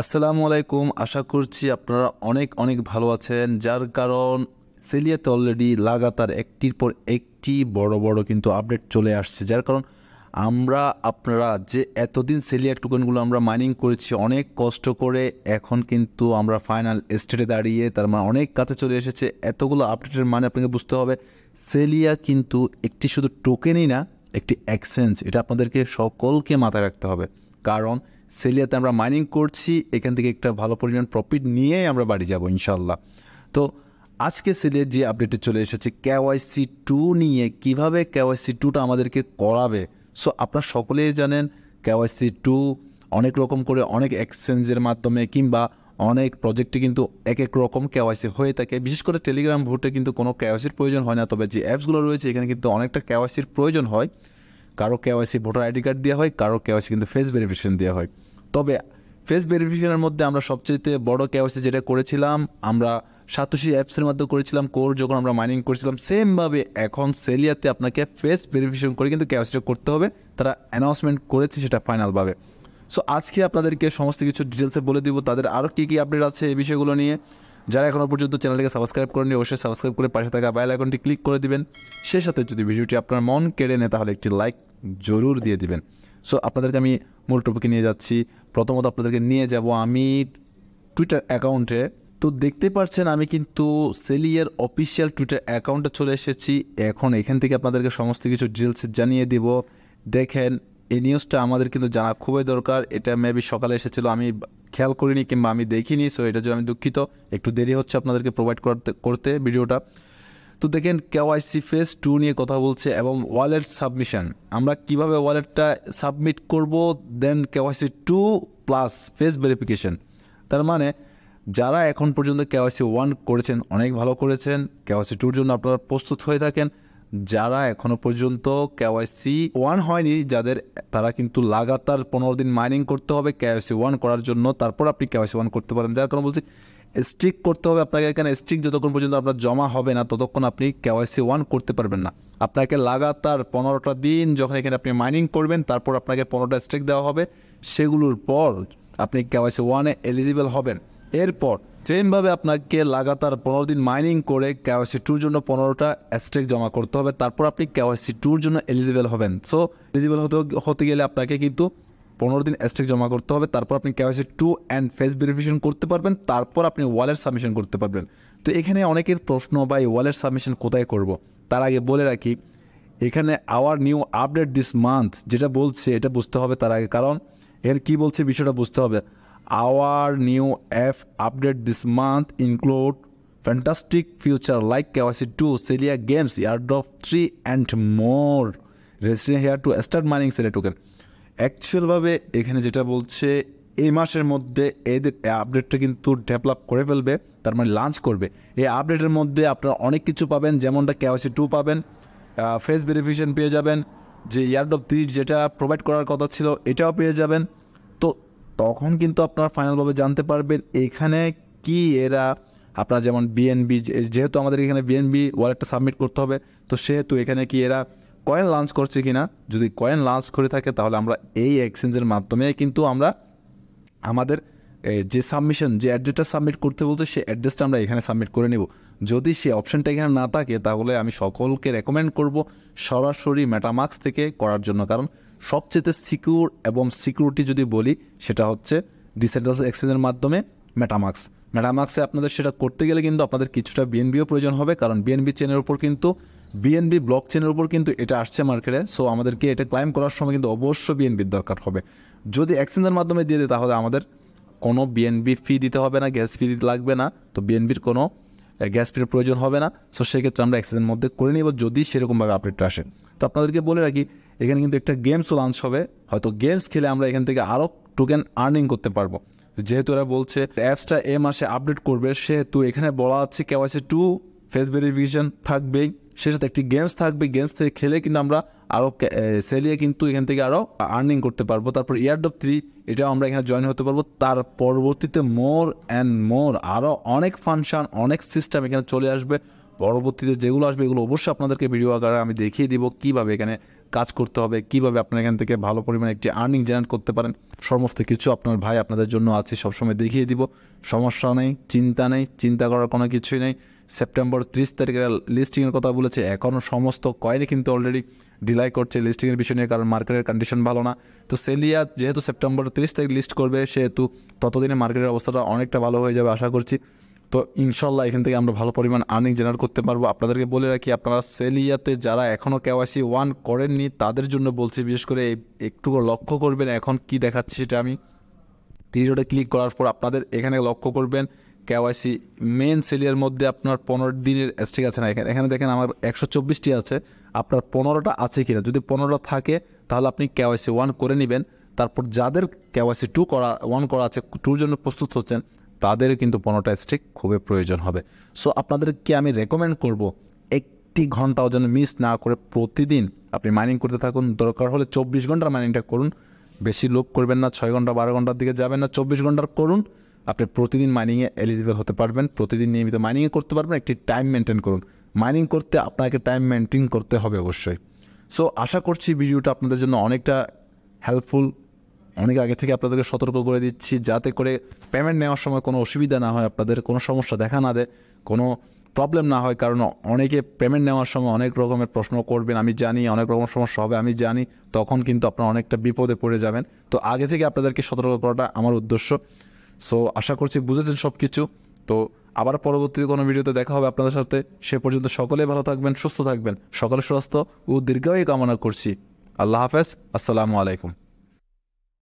আসসালামু আলাইকুম। আশা করছি আপনারা অনেক অনেক ভালো আছেন। যার কারণ সেলিয়াতে অলরেডি লাগাতার একটির পর একটি বড় বড় কিন্তু আপডেট চলে আসছে। যার কারণ আপনারা যে এতদিন সেলিয়া টোকেনগুলো আমরা মাইনিং করেছি অনেক কষ্ট করে, এখন কিন্তু আমরা ফাইনাল স্টেটে দাঁড়িয়ে, তার মানে অনেক কাছে চলে এসেছে। এতগুলো আপডেটের মানে আপনাকে বুঝতে হবে সেলিয়া কিন্তু একটি শুধু টোকেনই না, একটি এক্সচেঞ্জ। এটা আপনাদেরকে সকলকে মাথায় রাখতে হবে। কারণ সেলিয়াতে আমরা মাইনিং করছি, এখান থেকে একটা ভালো পরিমাণ প্রফিট নিয়েই আমরা বাড়ি যাব ইনশাল্লাহ। তো আজকে সেলিয়ার যে আপডেটে চলে এসেছে কেওয়াইসি 2 নিয়ে, কিভাবে কেওয়াইসি 2টা আমাদেরকে করাবে। সো আপনারা সকলেই জানেন কেওয়াইসি 2 অনেক রকম করে অনেক এক্সচেঞ্জের মাধ্যমে কিংবা অনেক প্রজেক্টে কিন্তু এক এক রকম কেওয়াইসি হয়ে থাকে। বিশেষ করে টেলিগ্রাম ভোটে কিন্তু কোনো কেওয়াইসির প্রয়োজন হয় না, তবে যে অ্যাপসগুলো রয়েছে এখানে কিন্তু অনেকটা কেওয়াইসির প্রয়োজন হয়। কারো কেওয়াইসি ভোটার আইডি কার্ড দেওয়া হয়, কারো কেওয়াইসি কিন্তু ফেস ভেরিফিকেশন দেওয়া হয়। তবে ফেস ভেরিফিকেশনের মধ্যে আমরা সবচেয়ে বড় কেওয়াইসি যেটা করেছিলাম, আমরা সাতোশি অ্যাপসের মাধ্যমে করেছিলাম কোর, যখন আমরা মাইনিং করেছিলাম। সেমভাবে এখন সেলিয়াতে আপনাকে ফেস ভেরিফিকেশন করে কিন্তু কেওয়াইসিটা করতে হবে। তারা অ্যানাউন্সমেন্ট করেছে সেটা ফাইনালভাবে। সো আজকে আপনাদেরকে সমস্ত কিছু ডিটেলসে বলে দিব তাদের আরও কী কী আপডেট আছে এই বিষয়গুলো নিয়ে। যারা এখনও পর্যন্ত চ্যানেলটিকে সাবস্ক্রাইব করেনি অবশ্যই সাবস্ক্রাইব করে পাশে থাকা বেল আইকনটি ক্লিক করে দিবেন। সেই সাথে যদি ভিডিওটি আপনার মন কেড়ে নেয় তাহলে একটি লাইক জরুর দিয়ে দিবেন। সো আপনাদেরকে আমি মূল টপিকে নিয়ে যাচ্ছি। প্রথমত আপনাদেরকে নিয়ে যাব আমি টুইটার অ্যাকাউন্টে। তো দেখতে পাচ্ছেন আমি কিন্তু সেলিয়ার অফিসিয়াল টুইটার অ্যাকাউন্টে চলে এসেছি। এখন এখান থেকে আপনাদেরকে সমস্ত কিছু ডিটেলস জানিয়ে দিব। দেখেন, এই নিউজটা আমাদের কিন্তু জানা খুবই দরকার। এটা মেবি সকালে এসেছিলো, আমি খেয়াল করিনি কিংবা আমি দেখিনি। সো এটার জন্য আমি দুঃখিত, একটু দেরি হচ্ছে আপনাদেরকে প্রোভাইড করতে ভিডিওটা। তো দেখেন কেওয়াইসি ফেজ 2 নিয়ে কথা বলছে এবং ওয়ালেট সাবমিশন। আমরা কিভাবে ওয়ালেটটা সাবমিট করব, দেন কেওয়াইসি 2 প্লাস ফেস ভেরিফিকেশন। তার মানে যারা এখন পর্যন্ত কেওয়াইসি 1 করেছেন অনেক ভালো করেছেন, কেওয়াইসি 2-র জন্য আপনারা প্রস্তুত হয়ে থাকেন। যারা এখনও পর্যন্ত কেওয়াইসি 1 হয়নি যাদের, তারা কিন্তু লাগাতার 15 দিন মাইনিং করতে হবে কেওয়াইসি 1 করার জন্য, তারপর আপনি কেওয়াইসি 1 করতে পারেন। যার কারণে বলছি স্ট্রিক করতে হবে আপনাকে। এখানে স্ট্রিক যতক্ষণ পর্যন্ত আপনার জমা হবে না ততক্ষণ আপনি কেওয়াইসি 1 করতে পারবেন না। আপনাকে লাগাতার 15টা দিন যখন এখানে আপনি মাইনিং করবেন, তারপর আপনাকে 15টা স্ট্রিক দেওয়া হবে। সেগুলোর পর আপনি কেওয়াইসি 1-এ এলিজিবল হবেন। এরপর সেমভাবে আপনাকে লাগাতার 15 দিন মাইনিং করে কেওয়াইসি 2-র জন্য 15টা স্ট্রিক জমা করতে হবে। তারপর আপনি কেওয়াইসি 2-র জন্য এলিজিবল হবেন। সো এলিজিবল হতে গেলে আপনাকে কিন্তু 15 দিন স্ট্রিক জমা করতে হবে। তারপর আপনি কেওয়াইসি 2 অ্যান্ড ফেস ভেরিফিকেশন করতে পারবেন। তারপর আপনি ওয়ালেট সাবমিশন করতে পারবেন। তো এখানে অনেকের প্রশ্ন, বা এই ওয়ালেট সাবমিশন কোথায় করব। তার আগে বলে রাখি, এখানে our new update this month যেটা বলছে এটা বুঝতে হবে তার আগে, কারণ এর কী বলছে বিষয়টা বুঝতে হবে। Our new app update this month include fantastic future like KYC 2, Celia games, airdrop 3 and more. Registration here to start mining Celia token. অ্যাকচুয়ালভাবে এখানে যেটা বলছে, এই মাসের মধ্যে এদের আপডেটটা কিন্তু ডেভেলপ করে ফেলবে, তার মানে লঞ্চ করবে। এই আপডেটের মধ্যে আপনারা অনেক কিছু পাবেন, যেমনটা কেওয়াইসি 2 পাবেন, ফেস ভেরিফিকেশন পেয়ে যাবেন, যে ইয়ারড্রপ 3 যেটা প্রোভাইড করার কথা ছিল এটাও পেয়ে যাবেন। তো তখন কিন্তু আপনারা ফাইনালভাবে জানতে পারবেন এখানে কি এরা আপনার, যেমন বিএনবি, যেহেতু আমাদের এখানে বিএনবি ওয়ালেটটা সাবমিট করতে হবে, তো সেহেতু এখানে কি এরা কয়েন লঞ্চ করছে কিনা। যদি কয়েন লঞ্চ করে থাকে তাহলে আমরা এই এক্সচেঞ্জের মাধ্যমে কিন্তু আমরা আমাদের যে সাবমিশন, যে অ্যাড্রেসটা সাবমিট করতে বলছে সেই অ্যাড্রেসটা আমরা এখানে সাবমিট করে নেব। যদি সে অপশনটা এখানে না থাকে তাহলে আমি সকলকে রেকমেন্ড করব সরাসরি মেটামাস্ক থেকে করার জন্য, কারণ সবচেয়ে সিকিউর এবং সিকিউরিটি যদি বলি সেটা হচ্ছে ডিসেন্ট্রালাইজড এক্সচেঞ্জের মাধ্যমে মেটামাস্কে আপনাদের সেটা করতে গেলে কিন্তু আপনাদের কিছুটা বিএনবিও প্রয়োজন হবে, কারণ বিএনবি চেনের উপর কিন্তু, বিএনবি ব্লক চেনের উপর কিন্তু এটা আসছে মার্কেটে। সো আমাদেরকে এটা ক্লাইম করার সময় কিন্তু অবশ্যই বিএনবির দরকার হবে। যদি এক্সচেঞ্জের মাধ্যমে দিয়ে দেয় তাহলে আমাদের কোনো বিএনবি ফি দিতে হবে না, গ্যাস ফি দিতে লাগবে না। তো বিএনবির কোনো গ্যাস ফির প্রয়োজন হবে না। সো সেক্ষেত্রে আমরা এক্সচেঞ্জের মধ্যে করে নিব যদি সেরকমভাবে আপডেটটা আসে। তো আপনাদেরকে বলে রাখি, এখানে কিন্তু একটা গেমসও লঞ্চ হবে। হয়তো গেমস খেলে আমরা এখান থেকে আরও টোকেন আর্নিং করতে পারবো। যেহেতু এরা বলছে অ্যাপসটা এ মাসে আপডেট করবে, সেহেতু এখানে বলা আছে কেওয়াইসি 2 ফেস ভেরিফিকেশন থাকবেই, সে সাথে একটি গেমস থাকবে। গেমস থেকে খেলে কিন্তু আমরা আরও সেলিয়ে কিন্তু এখান থেকে আরও আর্নিং করতে পারবো। তারপর ইয়ারড্রপ 3 এটাও আমরা এখানে জয়েন হতে পারবো। তার পরবর্তীতে মোর অ্যান্ড মোর আরও অনেক ফাংশন, অনেক সিস্টেম এখানে চলে আসবে। পরবর্তীতে যেগুলো আসবে এগুলো অবশ্যই আপনাদেরকে ভিডিও আকারে আমি দেখিয়ে দিব কীভাবে এখানে কাজ করতে হবে, কীভাবে আপনার এখান থেকে ভালো পরিমাণে একটি আর্নিং জেনারেট করতে পারেন, সমস্ত কিছু আপনার ভাই আপনাদের জন্য আছে, সবসময় দেখিয়ে দিব। সমস্যা নেই, চিন্তা করার কোনো কিছুই নেই। সেপ্টেম্বর 30 তারিখে লিস্টিংয়ের কথা বলেছে, এখনও সমস্ত কয়েনই কিন্তু অলরেডি ডিলাই করছে লিস্টিংয়ের বিষয় নিয়ে, কারণ মার্কেটের কন্ডিশন ভালো না। তো সেলিয়া যেহেতু সেপ্টেম্বর 30 তারিখ লিস্ট করবে, সেহেতু ততদিনে মার্কেটের অবস্থাটা অনেকটা ভালো হয়ে যাবে আশা করছি। তো ইনশাল্লাহ এখান থেকে আমরা ভালো পরিমাণ আর্নিং জেনারেট করতে পারবো। আপনাদেরকে বলে রাখি, আপনারা সেলিয়াতে যারা এখনও KYC 1 করেননি তাদের জন্য বলছি, বিশেষ করে একটু লক্ষ্য করবেন এখন কি দেখাচ্ছি সেটা আমি। 3 ডটে ক্লিক করার পর আপনাদের এখানে লক্ষ্য করবেন KYC মেন সেলিয়ার মধ্যে আপনার 15 দিনের স্ট্রিক আছে না, এখানে দেখেন আমার 124টি আছে, আপনার 15টা আছে কিনা। যদি 15টা থাকে তাহলে আপনি KYC 1 করে নেবেন। তারপর যাদের KYC 1 করা আছে, 2 জন্য প্রস্তুত হচ্ছেন, তাদের কিন্তু 15টা স্ট্রিক খুবই প্রয়োজন হবে। সো আপনাদেরকে আমি রেকমেন্ড করব, একটি ঘন্টাও যেন মিস না করে প্রতিদিন আপনি মাইনিং করতে থাকুন। দরকার হলে 24 ঘন্টার মাইনিংটা করুন, বেশি লোভ করবেন না, 6 ঘন্টা 12 ঘন্টার দিকে যাবেন না, 24 ঘন্টার করুন। আপনি প্রতিদিন মাইনিংয়ে এলিজিবল হতে পারবেন, প্রতিদিন নিয়মিত মাইনিংয়ে করতে পারবেন। একটি টাইম মেনটেন করুন, মাইনিং করতে আপনাকে টাইম মেনটেন করতে হবে অবশ্যই। সো আশা করছি ভিডিওটা আপনাদের জন্য অনেকটা হেল্পফুল। অনেক আগে থেকে আপনাদেরকে সতর্ক করে দিচ্ছি, যাতে করে পেমেন্ট নেওয়ার সময় কোনো অসুবিধা না হয়, আপনাদের কোনো সমস্যা দেখা না দেয়, কোনো প্রবলেম না হয়। কারণ অনেকে পেমেন্ট নেওয়ার সময় অনেক রকমের প্রশ্ন করবেন, আমি জানি, অনেক রকম সমস্যা হবে আমি জানি, তখন কিন্তু আপনারা অনেকটা বিপদে পড়ে যাবেন। তো আগে থেকে আপনাদেরকে সতর্ক করাটা আমার উদ্দেশ্য। সো আশা করছি বুঝেছেন সব কিছু। তো আবার পরবর্তীতে কোনো ভিডিওতে দেখা হবে আপনাদের সাথে। সে পর্যন্ত সকলে ভালো থাকবেন, সুস্থ থাকবেন, সকলে সুস্থ ও দীর্ঘায়ু কামনা করছি। আল্লাহ হাফেজ, আসসালামু আলাইকুম।